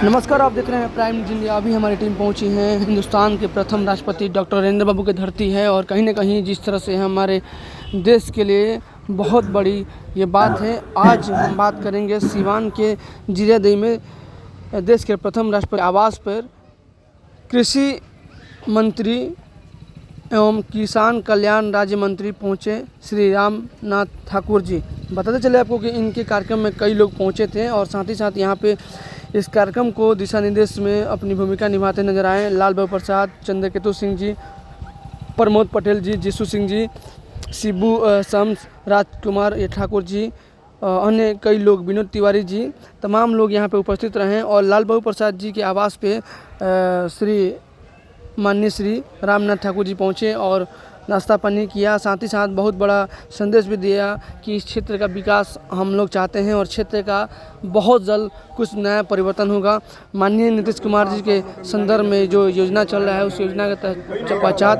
नमस्कार, आप देख रहे हैं प्राइम न्यूज़ इंडिया। अभी हमारी टीम पहुंची है हिंदुस्तान के प्रथम राष्ट्रपति डॉक्टर नरेंद्र बाबू की धरती है और कहीं ना कहीं जिस तरह से हमारे देश के लिए बहुत बड़ी ये बात है। आज हम बात करेंगे सीवान के जीरादेई में देश के प्रथम राष्ट्रपति आवास पर कृषि मंत्री एवं किसान कल्याण राज्य मंत्री पहुँचे श्री रामनाथ ठाकुर जी। बताते चले आपको कि इनके कार्यक्रम में कई लोग पहुँचे थे और साथ ही साथ यहाँ पे इस कार्यक्रम को दिशा निर्देश में अपनी भूमिका निभाते नजर आए लाल बाबू प्रसाद, चंद्रकेतु सिंह जी, प्रमोद पटेल जी, जीसू सिंह जी, शिबू शम्स, राजकुमार ठाकुर जी, अन्य कई लोग, विनोद तिवारी जी, तमाम लोग यहाँ पे उपस्थित रहे और लाल बाबू प्रसाद जी के आवास पे माननीय श्री रामनाथ ठाकुर जी पहुँचे और नाश्ता पानी किया। साथ ही साथ बहुत बड़ा संदेश भी दिया कि इस क्षेत्र का विकास हम लोग चाहते हैं और क्षेत्र का बहुत जल्द कुछ नया परिवर्तन होगा। माननीय नीतीश कुमार जी के संदर्भ में जो योजना चल रहा है उस योजना के पश्चात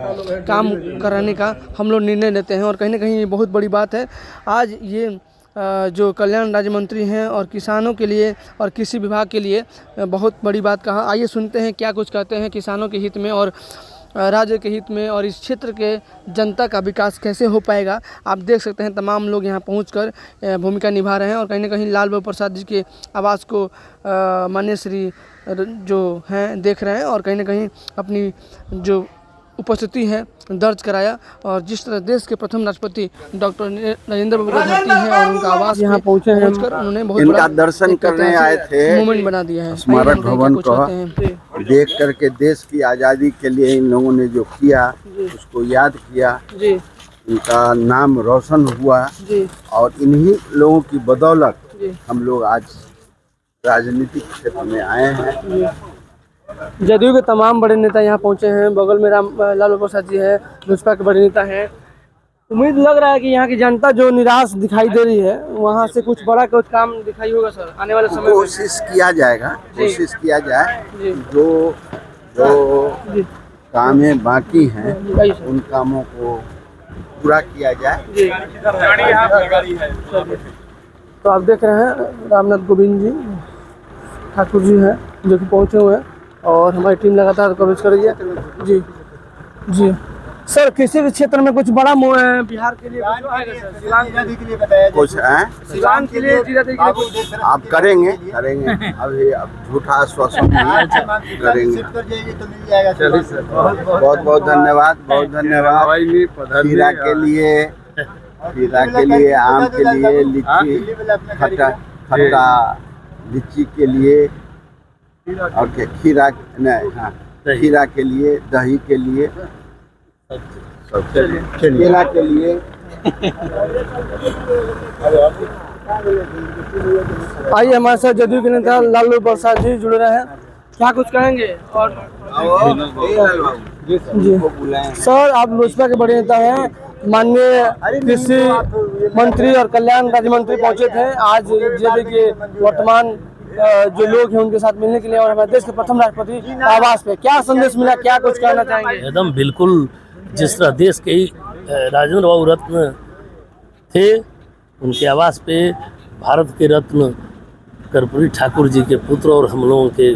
काम कराने का हम लोग निर्णय लेते हैं और कहीं ना कहीं ये बहुत बड़ी बात है। आज ये जो कल्याण राज्य मंत्री हैं और किसानों के लिए और कृषि विभाग के लिए बहुत बड़ी बात कहा। आइए सुनते हैं क्या कुछ कहते हैं किसानों के हित में और राज्य के हित में और इस क्षेत्र के जनता का विकास कैसे हो पाएगा। आप देख सकते हैं तमाम लोग यहाँ पहुंचकर भूमिका निभा रहे हैं और कहीं ना कहीं लाल बाबू प्रसाद जी के आवास को माननीय श्री जो हैं देख रहे हैं और कहीं ना कहीं अपनी जो उपस्थिति है दर्ज कराया और जिस तरह देश के प्रथम राष्ट्रपति डॉक्टर नरेंद्र बाबू की धरती है और उनका आवास यहाँ पहुँचे हैं, उन्होंने बहुत इनका दर्शन करने आए थे। मूवमेंट बना दिया है। स्मारक भवन को देख करके देश की आज़ादी के लिए इन लोगों ने जो किया उसको याद किया, इनका नाम रोशन हुआ और इन्हीं लोगों की बदौलत हम लोग आज राजनीतिक क्षेत्र में आए हैं। जदयू के तमाम बड़े नेता यहाँ पहुँचे हैं। बगल में लाल बाबू प्रसाद जी है, लोजपा के बड़े नेता हैं। उम्मीद लग रहा है कि यहाँ की जनता जो निराश दिखाई दे रही है वहाँ से कुछ बड़ा कुछ काम दिखाई होगा सर आने वाले समय में। कोशिश किया जाएगा, कोशिश किया जाए जो जो कामें बाकी हैं उन कामों को पूरा किया जाए। तो आप देख रहे हैं रामनाथ गोविंद जी ठाकुर जी हैं जो कि पहुँचे हुए हैं और हमारी टीम लगातार कवरेज कर रही है। जी जी सर, कृषि के क्षेत्र में कुछ बड़ा बिहार के लिए कुछ है सिवान के लिए जीरादेई के लिए कुछ आप करेंगे अभी अब झूठा आश्वासन नहीं करेंगे। बहुत बहुत धन्यवाद, बहुत धन्यवाद। खीरा के लिए, आम के लिए, लीची खट्टा लीची के लिए और क्या खीरा नहीं, हाँ खीरा के लिए, दही के लिए, केला के लिए। आइए हमारे साथ जदयू के नेता लाल बाबू प्रसाद जी जुड़ रहे हैं, क्या कुछ कहेंगे। और जी सर, आप लोजपा के बड़े नेता हैं, माननीय कृषि मंत्री और कल्याण राज्य मंत्री पहुंचे थे आज जीरादेई के वर्तमान जो लोग हैं उनके साथ मिलने के लिए और हमारे देश के प्रथम राष्ट्रपति आवास पे क्या संदेश मिला, क्या कुछ कहना चाहेंगे। एकदम बिल्कुल जिस तरह देश के राजेंद्र बाबू रत्न थे उनके आवास पे भारत के रत्न कर्पूरी ठाकुर जी के पुत्र और हम लोगों के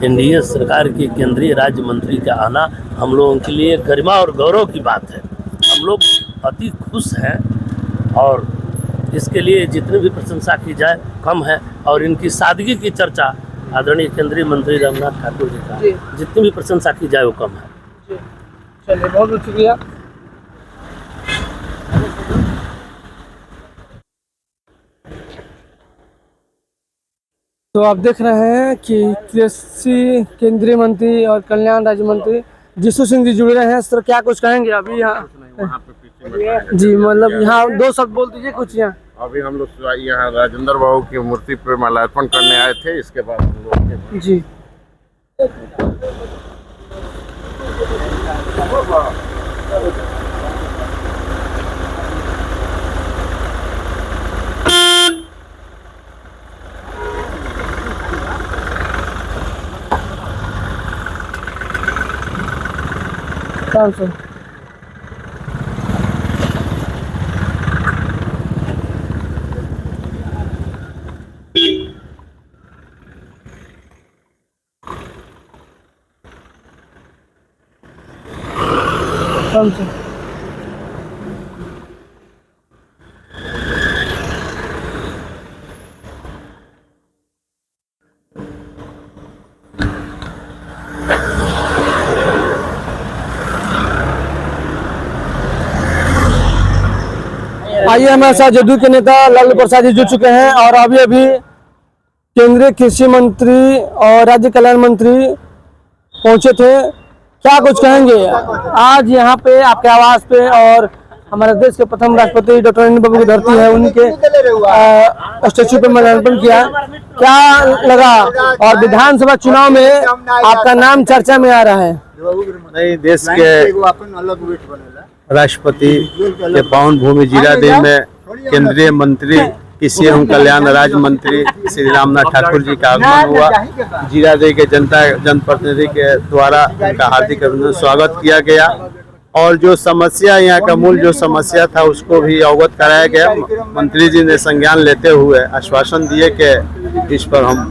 एनडीए सरकार के केंद्रीय राज्य मंत्री का आना हम लोगों के लिए गरिमा और गौरव की बात है। हम लोग अति खुश हैं और इसके लिए जितनी भी प्रशंसा की जाए कम है और इनकी सादगी की चर्चा आदरणीय केंद्रीय मंत्री रामनाथ ठाकुर जी का जितनी भी प्रशंसा की जाए वो कम है। चलिए, बहुत बहुत शुक्रिया। तो आप देख रहे हैं कि कृषि केंद्रीय मंत्री और कल्याण राज्य मंत्री जीसू सिंह जी जुड़ रहे हैं। सर, क्या कुछ कहेंगे अभी यहाँ जी, मतलब यहाँ दो शब्द बोल दीजिए कुछ। यहाँ अभी हम लोग यहाँ राजेंद्र बाबू की मूर्ति पर माल्यार्पण करने आए थे, इसके बाद हम लोग जी सर कौन सा? आइए हमारे साथ जदयू के नेता लालू प्रसाद जी जुड़ चुके हैं और अभी अभी केंद्रीय कृषि मंत्री और राज्य कल्याण मंत्री पहुंचे थे। क्या कुछ कहेंगे आज यहाँ पे आपके आवास पे? और हमारे देश के प्रथम राष्ट्रपति डॉक्टर नरेंद्र बाबू की धरती है, उनके स्टेच्यू पे माल्यार्पण किया, क्या लगा? और विधानसभा चुनाव में आपका नाम चर्चा में आ रहा है। नहीं, देश के राष्ट्रपति के पावन भूमि जीरादेवी में केंद्रीय मंत्री कृषि एवं कल्याण राज्य मंत्री श्री रामनाथ ठाकुर जी का आगमन हुआ। जीरादेवी के जनप्रतिनिधि के द्वारा उनका हार्दिक अभिनंदन स्वागत किया गया और जो समस्या यहाँ का मूल जो समस्या था उसको भी अवगत कराया गया। मंत्री जी ने संज्ञान लेते हुए आश्वासन दिए कि इस पर हम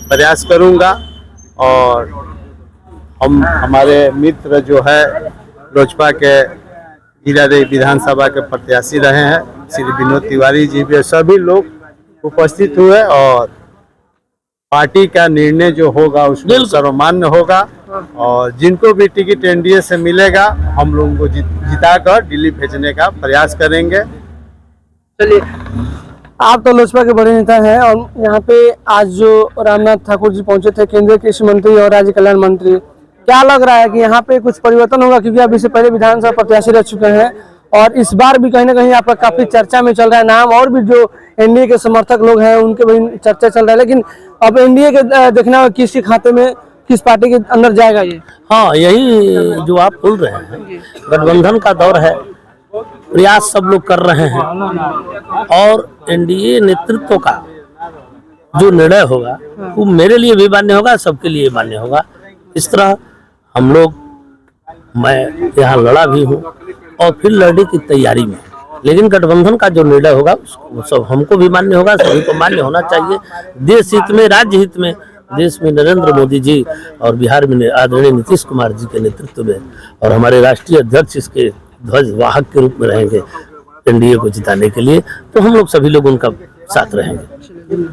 प्रयास करूँगा और हम हमारे मित्र जो है लोजपा के जीरादेवी विधानसभा के प्रत्याशी रहे हैं श्री विनोद तिवारी जी भी, सभी लोग उपस्थित हुए और पार्टी का निर्णय जो होगा उसमें सर्वमान्य होगा और जिनको भी टिकट एनडीए से मिलेगा हम लोगों को जिताकर दिल्ली भेजने का प्रयास करेंगे। चलिए, आप तो लोजपा के बड़े नेता हैं और यहाँ पे आज जो रामनाथ ठाकुर जी पहुंचे थे, केंद्रीय कृषि मंत्री और राज्य कल्याण मंत्री, क्या लग रहा है कि यहाँ पे कुछ परिवर्तन होगा? क्योंकि अभी से पहले विधानसभा प्रत्याशी रह चुके हैं और इस बार भी कहीं ना कहीं आपका काफी चर्चा में चल रहा है नाम, और भी जो एनडीए के समर्थक लोग हैं उनके भी चर्चा चल रहा है। लेकिन अब एनडीए के देखना किसके खाते में, किस पार्टी के अंदर जाएगा ये? हाँ, यही जो आप बोल रहे हैं, गठबंधन का दौर है, प्रयास सब लोग कर रहे हैं और एनडीए नेतृत्व का जो निर्णय होगा वो मेरे लिए भी मान्य होगा, सबके लिए मान्य होगा। इस तरह हम लोग, मैं यहाँ लड़ा भी हूँ और फिर लड़ने की तैयारी में, लेकिन गठबंधन का जो निर्णय होगा उसको सब हमको भी मान्य होगा, सभी को मान्य होना चाहिए। देश हित में, राज्य हित में, देश में नरेंद्र मोदी जी और बिहार में आदरणीय नीतीश कुमार जी के नेतृत्व में और हमारे राष्ट्रीय अध्यक्ष इसके ध्वज वाहक के रूप में रहेंगे एनडीए को जिताने के लिए, तो हम लोग सभी लोग उनका साथ रहेंगे।